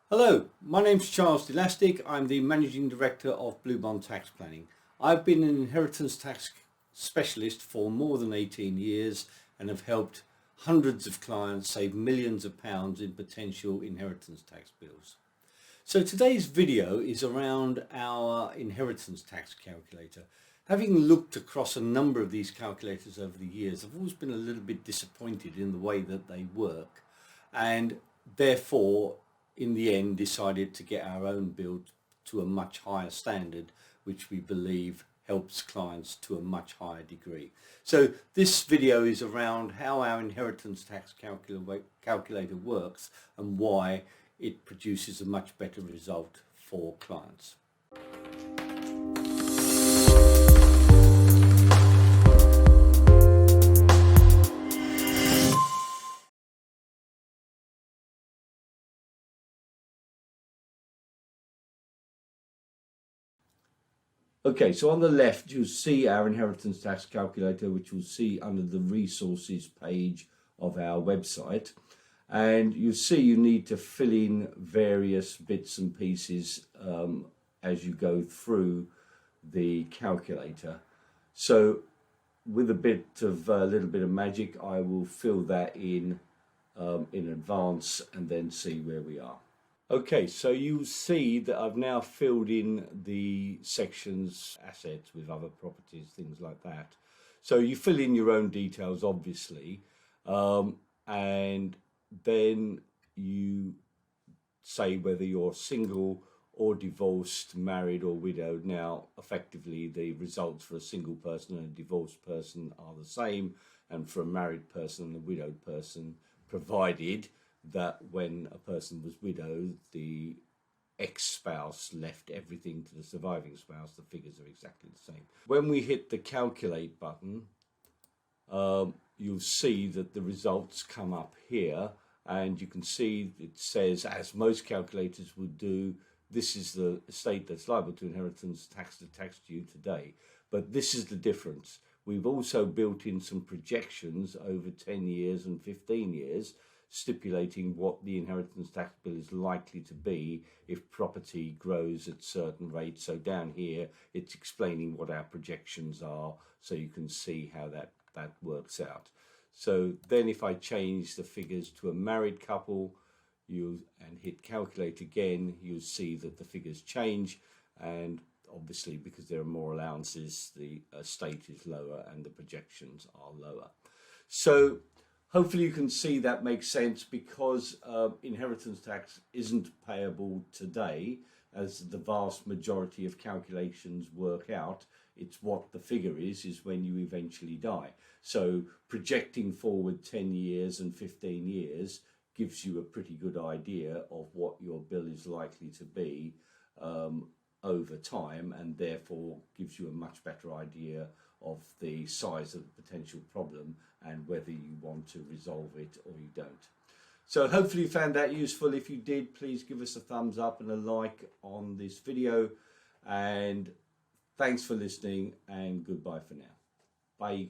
Hello, my name's Charles Lastic. I'm the Managing Director of Blue Bond Tax Planning. I've been an inheritance tax specialist for more than 18 years and have helped hundreds of clients save millions of pounds in potential inheritance tax bills. So today's video is around our inheritance tax calculator. Having looked across a number of these calculators over the years, I've always been a little bit disappointed in the way that they work, and therefore in the end decided to get our own build to a much higher standard, which we believe helps clients to a much higher degree. So this video is around how our inheritance tax calculator works and why it produces a much better result for clients. Okay, so on the left you'll see our inheritance tax calculator, which you'll see under the resources page of our website, and you'll see you need to fill in various bits and pieces as you go through the calculator. So with a little bit of magic, I will fill that in advance and then see where we are. Okay, so you'll see that I've now filled in the sections, assets with other properties, things like that. So you fill in your own details, obviously, and then you say whether you're single or divorced, married or widowed. Now, effectively, the results for a single person and a divorced person are the same, and for a married person and a widowed person, provided that when a person was widowed, the ex-spouse left everything to the surviving spouse, the figures are exactly the same. When we hit the calculate button, you'll see that the results come up here, and you can see it says, as most calculators would do, this is the estate that's liable to inheritance tax due today. But this is the difference. We've also built in some projections over 10 years and 15 years, stipulating what the inheritance tax bill is likely to be if property grows at certain rates. So down here it's explaining what our projections are, so you can see how that works out. So then if I change the figures to a married couple and hit calculate again, you'll see that the figures change, and obviously because there are more allowances, the estate is lower and the projections are lower. So hopefully you can see that makes sense, because inheritance tax isn't payable today, as the vast majority of calculations work out. It's what the figure is when you eventually die. So projecting forward 10 years and 15 years gives you a pretty good idea of what your bill is likely to be over time, and therefore gives you a much better idea of the size of the potential problem and whether you want to resolve it or you don't. So hopefully you found that useful. If you did, please give us a thumbs up and a like on this video, and thanks for listening, and goodbye for now. Bye.